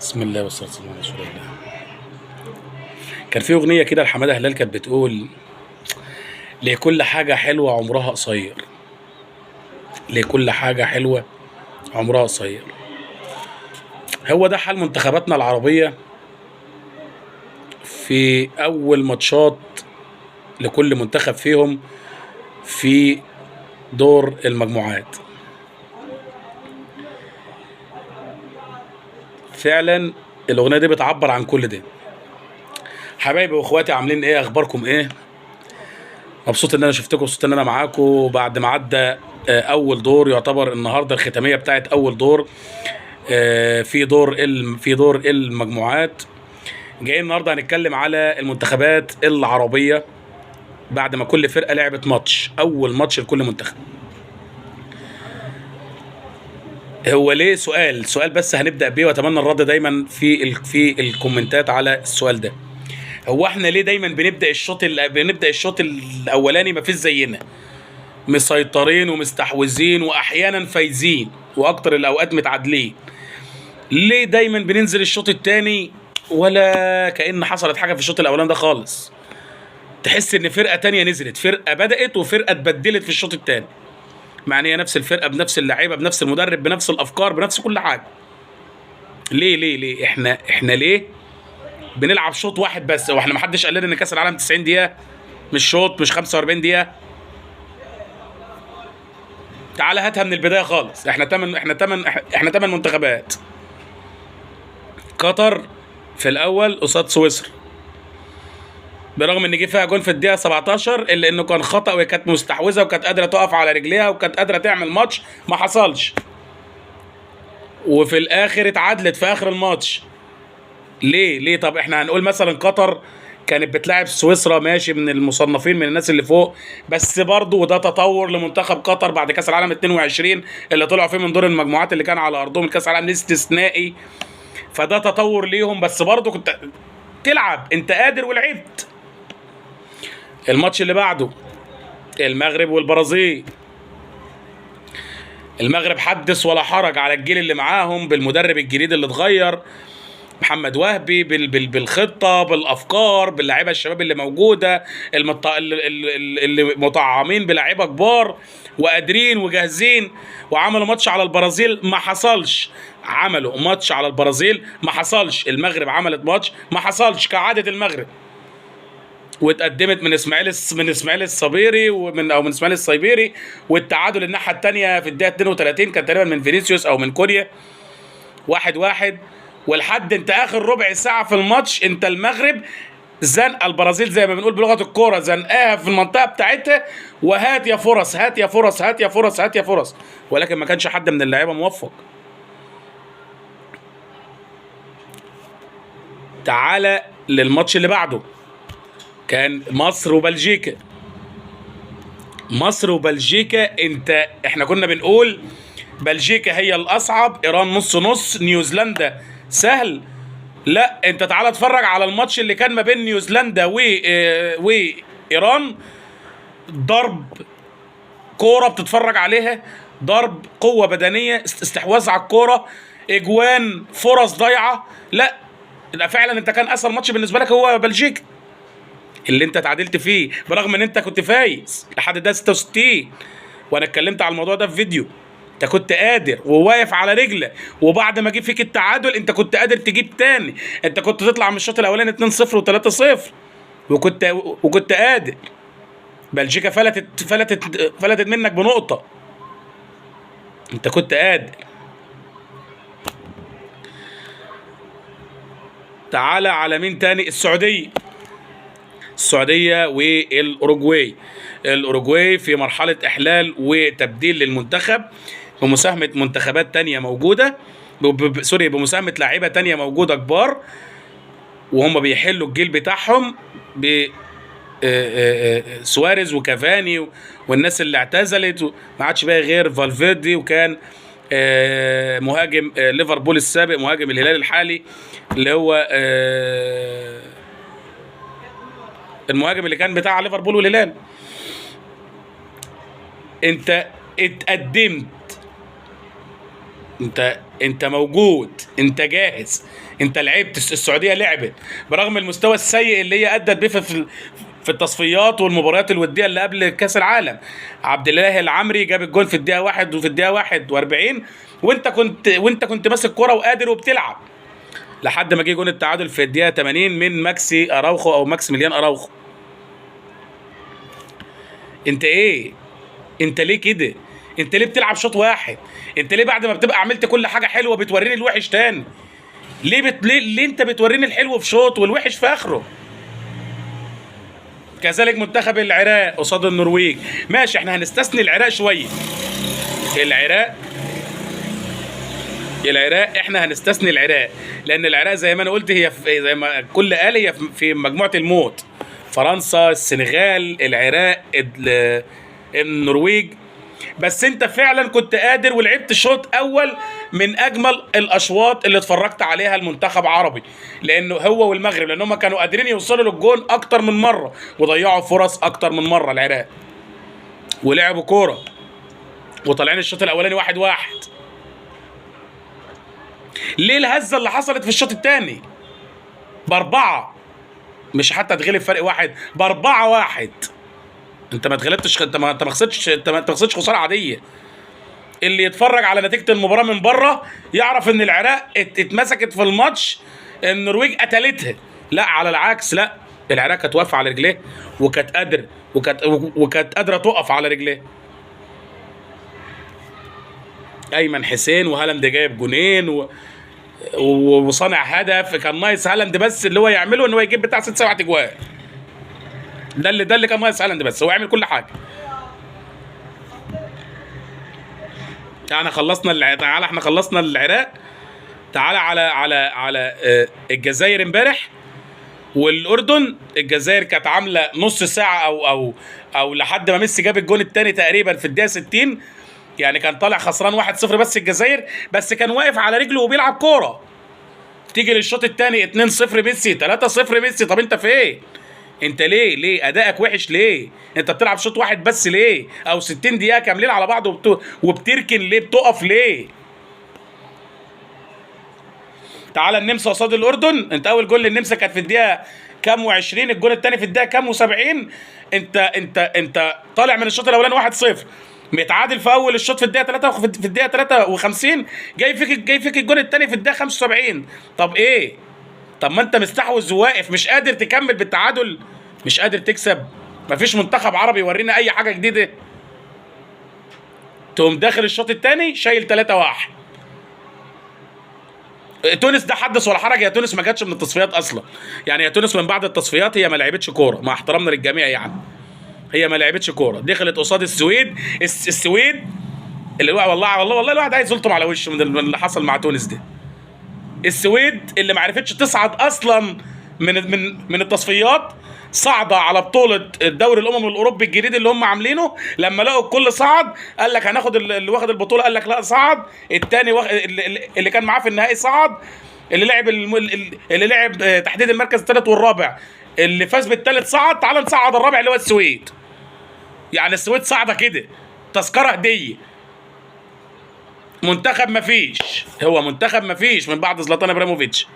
بسم الله والصلاة والسلام على رسول الله. كان في أغنية كده لحمادة هلال كانت بتقول: لكل حاجة حلوة عمرها قصير، لكل حاجة حلوة عمرها قصير. هو ده حال منتخباتنا العربية في أول ماتشات لكل منتخب فيهم في دور المجموعات. فعلا الأغنية دي بتعبر عن كل ده. حبايبي واخواتي، عاملين ايه؟ اخباركم ايه؟ مبسوط ان انا شفتكم، مبسوط ان انا معاكم بعد ما عدى اول دور. يعتبر النهارده الختاميه بتاعت اول دور في دور المجموعات. جايين النهارده هنتكلم على المنتخبات العربيه بعد ما كل فرقه لعبت ماتش، اول ماتش لكل منتخب. هو ليه؟ سؤال بس هنبدا بيه، واتمنى الرد دايما في الكومنتات على السؤال ده. هو احنا ليه دايما بنبدا الشوط الاولاني ما فيش زينا، مسيطرين ومستحوذين واحيانا فايزين واكتر الاوقات متعادلين؟ ليه دايما بننزل الشوط الثاني ولا كأن حصلت حاجه في الشوط الاولاني ده خالص؟ تحس ان فرقه تانية نزلت، فرقه بدات وفرقه اتبدلت في الشوط الثاني، مع ان هي نفس الفرقه بنفس اللعيبه بنفس المدرب بنفس الافكار بنفس كل حاجه. ليه احنا ليه بنلعب شوط واحد بس؟ واحنا ما حدش قال لنا ان كاس العالم 90 دقيقه، مش شوط، مش 45 دقيقه. تعال هاتها من البدايه خالص. احنا 8 منتخبات. قطر في الاول قصاد سويسرا، برغم ان جه فيها جون في الدقيقه 17 الا انه كان خطا، وهي كانت مستحوذه وكانت قادره تقف على رجليها وكانت قادره تعمل ماتش، ما حصلش. وفي الاخر اتعادلت في اخر الماتش. ليه؟ طب احنا هنقول مثلا قطر كانت بتلاعب سويسرا، ماشي، من المصنفين، من الناس اللي فوق، بس برضه وده تطور لمنتخب قطر بعد كاس العالم 22 اللي طلعوا فيه من دور المجموعات اللي كان على ارضهم الكاس العالم الاستثنائي. فده تطور ليهم، بس برضه كنت تلعب، انت قادر ولعبت. الماتش اللي بعده المغرب والبرازيل. المغرب حدث ولا حرج على الجيل اللي معاهم بالمدرب الجديد اللي اتغير، محمد وهبي، بالخطه، بالافكار، باللاعيبه الشباب اللي موجوده، اللي مطعمين بلاعيبه كبار وقادرين وجاهزين. وعملوا ماتش على البرازيل ما حصلش، عملوا ماتش على البرازيل ما حصلش. المغرب عملت ماتش ما حصلش كعاده المغرب، واتقدمت من اسماعيل الصبيري من اسماعيل الصيبيري، والتعادل الناحيه الثانيه في الدقيقه 32 كان تقريبا من فينيسيوس او من كوريا، 1-1. ولحد انت اخر ربع ساعه في الماتش انت المغرب زنق البرازيل زي ما بنقول بلغه الكوره، زنقاها في المنطقه بتاعتها، وهات يا فرص، هات يا فرص، هات يا فرص، هات يا فرص، ولكن ما كانش حد من اللعيبه موفق. تعالى للماتش اللي بعده، كان مصر وبلجيكا. مصر وبلجيكا، احنا كنا بنقول بلجيكا هي الاصعب، ايران نص نص، نيوزيلندا سهل. لا، انت تعالى اتفرج على الماتش اللي كان ما بين نيوزيلندا وايران. ضرب كوره بتتفرج عليها، ضرب قوه بدنيه، استحواذ على الكوره، اجوان، فرص ضايعه. لا فعلا انت كان اسهل ماتش بالنسبه لك هو بلجيكا اللي انت تعادلت فيه، برغم ان انت كنت فايز لحد ده 66. وانا اتكلمت على الموضوع ده في فيديو. انت كنت قادر وواقف على رجلك، وبعد ما جه فيك التعادل انت كنت قادر تجيب تاني. انت كنت تطلع من الشوط الاولاني 2-0 و3-0 وكنت قادر. بلجيكا فلتت منك بنقطة. انت كنت قادر. تعالى على مين تاني؟ السعودية والأوروجواي. الأوروجواي في مرحلة إحلال وتبديل للمنتخب بمساهمة منتخبات تانية موجودة، بمساهمة لاعيبة تانية موجودة كبار، وهم بيحلوا الجيل بتاعهم ب سواريز وكافاني والناس اللي اعتزلت، ما عادش بقى غير فالفيردي، وكان مهاجم ليفربول السابق، مهاجم الهلال الحالي، اللي هو المهاجم اللي كان بتاع ليفربول والهلال. انت اتقدمت، انت انت موجود، انت جاهز، انت لعبت، السعوديه لعبت برغم المستوى السيء اللي هي ادت بيه في التصفيات والمباريات الوديه اللي قبل كاس العالم. عبد الله العمري جاب الجول في الدقيقه 1 وفي الدقيقه 41، وانت كنت ماسك كرة وقادر وبتلعب لحد ما جه جون التعادل في الدقيقه 80 من ماكسي اراوخو او ماكسيميليان اراوخو. انت ايه؟ انت ليه كده؟ انت ليه بتلعب شوط واحد؟ انت ليه بعد ما بتبقى عملت كل حاجه حلوه بتوريني الوحش تاني؟ ليه انت بتوريني الحلو في شوط والوحش في اخره؟ كذلك منتخب العراق قصاد النرويج. ماشي، احنا هنستثني العراق شويه. العراق احنا هنستثني العراق، لان العراق زي ما انا قلت هي زي ما الكل قال هي في مجموعه الموت. فرنسا، السنغال، العراق، النرويج. بس انت فعلا كنت قادر ولعبت شوط اول من اجمل الاشواط اللي اتفرجت عليها المنتخب عربي، لانه هو والمغرب، لان هم كانوا قادرين يوصلوا للجون اكتر من مره وضيعوا فرص اكتر من مره العراق، ولعبوا كوره وطالعين الشوط الاولاني 1-1. ليه الهزه اللي حصلت في الشوط الثاني باربعه؟ مش حتى تغلب فرق واحد، ب4-1. انت ما اتغلبتش، انت ما خسرتش، انت ما خسرتش خساره عاديه. اللي يتفرج على نتيجه المباراه من بره يعرف ان العراق اتمسكت في الماتش، النرويج قتلتها. لا، على العكس، لا، العراق كانت واقفه على رجليه وكانت قادره وكانت قادره تقف على رجليه. ايمن حسين وهالاند جايب جونين وصانع هدف. كان ناقص هالاند بس اللي هو يعمله ان هو يجيب بتاع 6-7 اجوال. ده اللي كان ناقص هالاند، بس هو يعمل كل حاجه. احنا خلصنا العراق. تعالى على الجزائر امبارح والاردن. الجزائر كانت عامله نص ساعه او لحد ما ميسي جاب الجون الثاني تقريبا في الدقيقه 60. يعني كان طالع خسران 1-0 بس الجزائر، بس كان واقف على رجله وبيلعب كوره. تيجي للشوط الثاني 2-0 ميسي، 3-0 ميسي. طب انت فين؟ انت ليه ادائك وحش؟ ليه انت بتلعب شوط واحد بس؟ ليه او 60 دقيقه كاملين على بعض وبتركن ليه؟ بتقف ليه؟ تعالى النمسا قصاد الاردن. انت اول جول للنمسا كانت في الدقيقه كام و20، الجول الثاني في الدقيقه كام و70. انت طالع من الشوط الاولاني 1-0، متعادل في اول الشوط في الدقيقه 3 في الدقيقه 53، جاي فيك الجول الثاني في الدقيقه 75. طب ايه؟ طب ما انت مستحوذ وواقف، مش قادر تكمل بالتعادل، مش قادر تكسب. مفيش منتخب عربي يورينا اي حاجه جديده. تقوم داخل الشوط الثاني شايل 3-1. تونس ده حدث ولا حرج. يا تونس ما جاتش من التصفيات اصلا. يعني يا تونس من بعد التصفيات هي ما لعبتش كوره، مع احترامنا للجميع. يعني هي ما لعبتش كوره. دخلت قصاد السويد. السويد اللي والله الواحد عايز يلطم على وشه من اللي حصل مع تونس ده. السويد اللي ما عرفتش تصعد اصلا من التصفيات، صعدة على بطولة الدوري الأمم الأوروبي الجديد اللي هم عاملينه. لما لقوا الكل صعد قال لك هناخد اللي واخد البطولة، قال لك لا صعد الثاني، اللي كان معاه في النهائي صعد، اللي لعب تحديد المركز الثالث والرابع، اللي فاز بالثالث صعد. تعال نصعد الرابع اللي هو السويد. يعني السويد صعدة كده تذكرة هدية. منتخب مفيش من بعد زلاتان ابراهيموفيتش.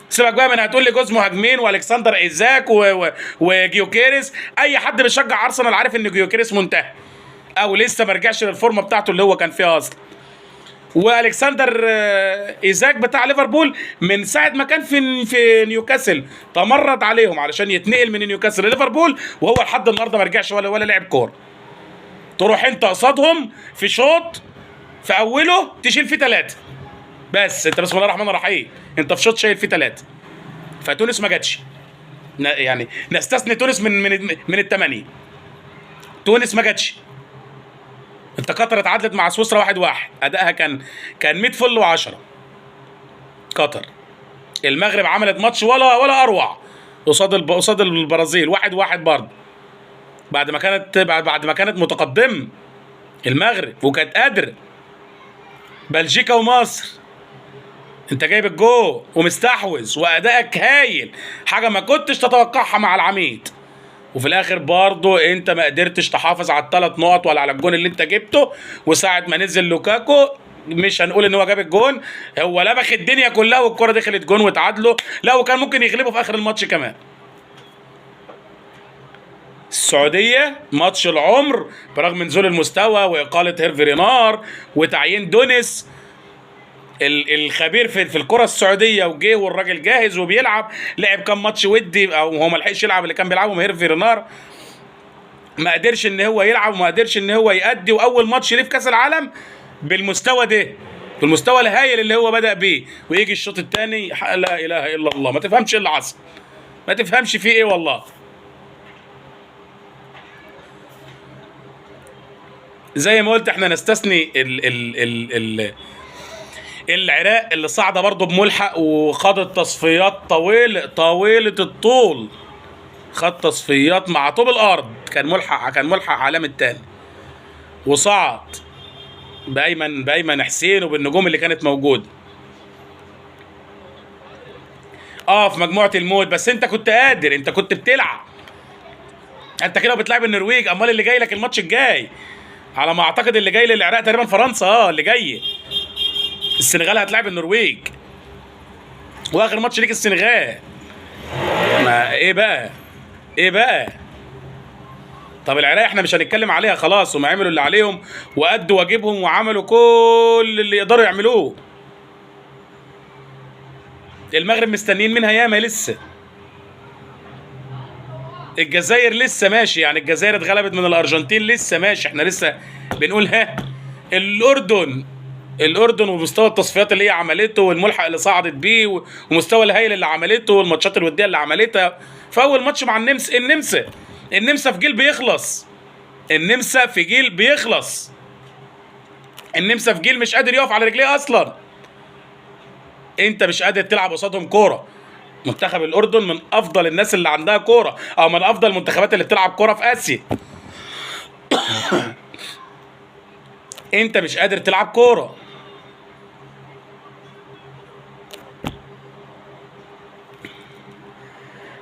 سيبك بقى من هتقول لي جوز مهاجمين والكسندر ايزاك وجيوكيريس. اي حد بيشجع ارسنال عارف ان جيوكيريس منتهي او لسه ما رجعش للفورمه بتاعته اللي هو كان فيها اصلا. والكسندر ايزاك بتاع ليفربول من ساعه ما كان في نيوكاسل تمرد عليهم علشان يتنقل من نيوكاسل لليفربول، وهو لحد النهارده ما رجعش ولا لعب كوره. تروح انت قصادهم في شوط في اوله تشيل فيه 3 بس. انت بسم الله الرحمن الرحيم انت في شوط شايل فيه 3. فتونس ما جاتش. يعني نستثني تونس من ال8. تونس ما جاتش. انت قطر اتعادلت مع سويسرا 1-1، ادائها كان 100 فل و10. قطر. المغرب عملت ماتش ولا اروع قصاد البرازيل 1-1 برضه، بعد ما كانت متقدمه المغرب وكانت قادره. بلجيكا ومصر انت جايب الجول ومستحوذ وادائك هايل، حاجه ما كنتش تتوقعها مع العميد، وفي الاخر برضه انت ما قدرتش تحافظ على ال3 نقط ولا على الجون اللي انت جبته. وساعه ما نزل لوكاكو مش هنقول ان هو جاب الجون، هو لبخ الدنيا كلها والكره دخلت جون وتعادلوا، لا وكان ممكن يغلبوا في اخر الماتش كمان. السعوديه ماتش العمر برغم نزول المستوى واقاله هيرفي رينار وتعيين دونيس الخبير في الكره السعوديه، وجه والراجل جاهز وبيلعب، لعب كام ماتش ودي او هو ما لحقش يلعب اللي كان بيلعبهم هيرفي رينار، ما قدرش ان هو يلعب وما قدرش ان هو يأدي، واول ماتش ليه في كاس العالم بالمستوى ده، بالمستوى الهائل اللي هو بدأ بيه، ويجي الشوط الثاني لا اله الا الله، ما تفهمش ايه اللي حصل، ما تفهمش فيه ايه والله. زي ما قلت احنا نستثني العراق اللي صاعده برضه بملحق وخدت تصفيات طويله الطول، خد تصفيات مع طوب الارض، كان ملحق عالمي التاني، وصعد بايمن حسين وبالنجوم اللي كانت موجوده. في مجموعه الموت، بس انت كنت قادر، انت كنت بتلعب، انت كده بتلعب النرويج، امال اللي جاي لك الماتش الجاي على ما اعتقد اللي جاي للعراق تقريبا فرنسا، اللي جاي السنغال هتلاعب النرويج، واخر ماتش ليك السنغال. ما ايه بقى طب العراق احنا مش هنتكلم عليها خلاص، هم عملوا اللي عليهم وادوا واجبهم وعملوا كل اللي يقدروا يعملوه. المغرب مستنيين منها ياما لسه، الجزائر لسه ماشي، يعني الجزائر اتغلبت من الارجنتين لسه ماشي، احنا لسه بنقول الاردن ومستوى التصفيات اللي هي عملته والملحق اللي صعدت بيه ومستوى الهائل اللي عملته والماتشات الوديه اللي عملتها. فاول ماتش مع النمسا في جيل بيخلص، النمسا في جيل مش قادر يقف على رجليه اصلا، انت مش قادر تلعب قصادهم كوره. منتخب الاردن من افضل الناس اللي عندها كوره، او من افضل المنتخبات اللي بتلعب كوره في اسيا. انت مش قادر تلعب كوره.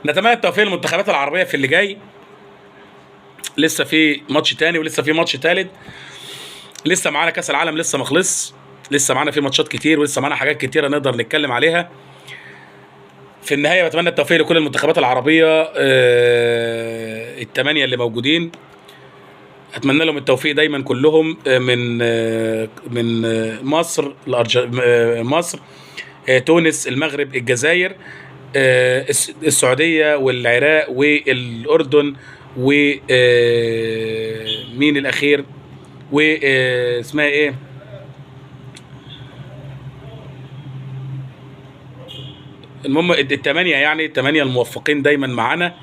نتمنى التوفيق للمنتخبات العربيه في اللي جاي، لسه في ماتش تاني ولسه في ماتش تالت، لسه معانا كاس العالم لسه ما خلص، لسه معانا في ماتشات كتير ولسه معانا حاجات كتيره نقدر نتكلم عليها. في النهايه بتمنى التوفيق لكل المنتخبات العربيه الثمانيه اللي موجودين، اتمنى لهم التوفيق دايما كلهم، من مصر مصر، تونس، المغرب، الجزائر، السعوديه والعراق والاردن ومين الاخير اسمها ايه، المهم الثمانيه، يعني الثمانيه الموفقين دايما معانا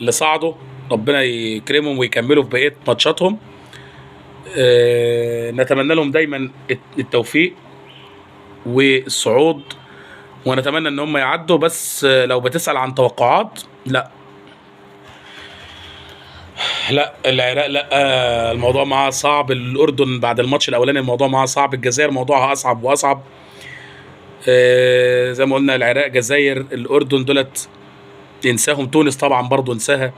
اللي صعدوا، ربنا يكرمهم ويكملوا في بقيه ماتشاتهم. نتمنى لهم دايما التوفيق والصعود، ونتمنى ان هم يعدوا. بس لو بتسأل عن توقعات، لا العراق لا، الموضوع معاها صعب، الاردن بعد الماتش الاولاني الموضوع معاها صعب، الجزائر موضوعها اصعب واصعب، زي ما قلنا العراق، جزائر، الاردن دولت ينساهم، تونس طبعا برضو انساها.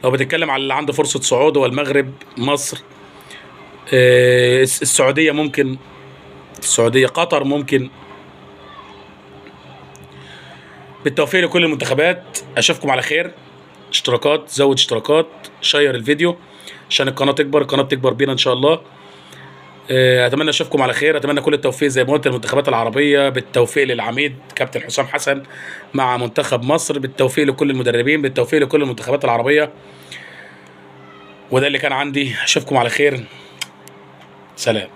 لو بتتكلم على اللي عنده فرصه صعود هو المغرب، مصر، السعوديه ممكن، قطر ممكن. بالتوفيق لكل المنتخبات، اشوفكم على خير. اشتراكات، زود اشتراكات، شير الفيديو عشان القناه تكبر بينا ان شاء الله. اتمنى اشوفكم على خير، اتمنى كل التوفيق زي ما قلت للمنتخبات العربيه، بالتوفيق للعميد كابتن حسام حسن مع منتخب مصر، بالتوفيق لكل المدربين، بالتوفيق لكل المنتخبات العربيه. وده اللي كان عندي، اشوفكم على خير، سلام.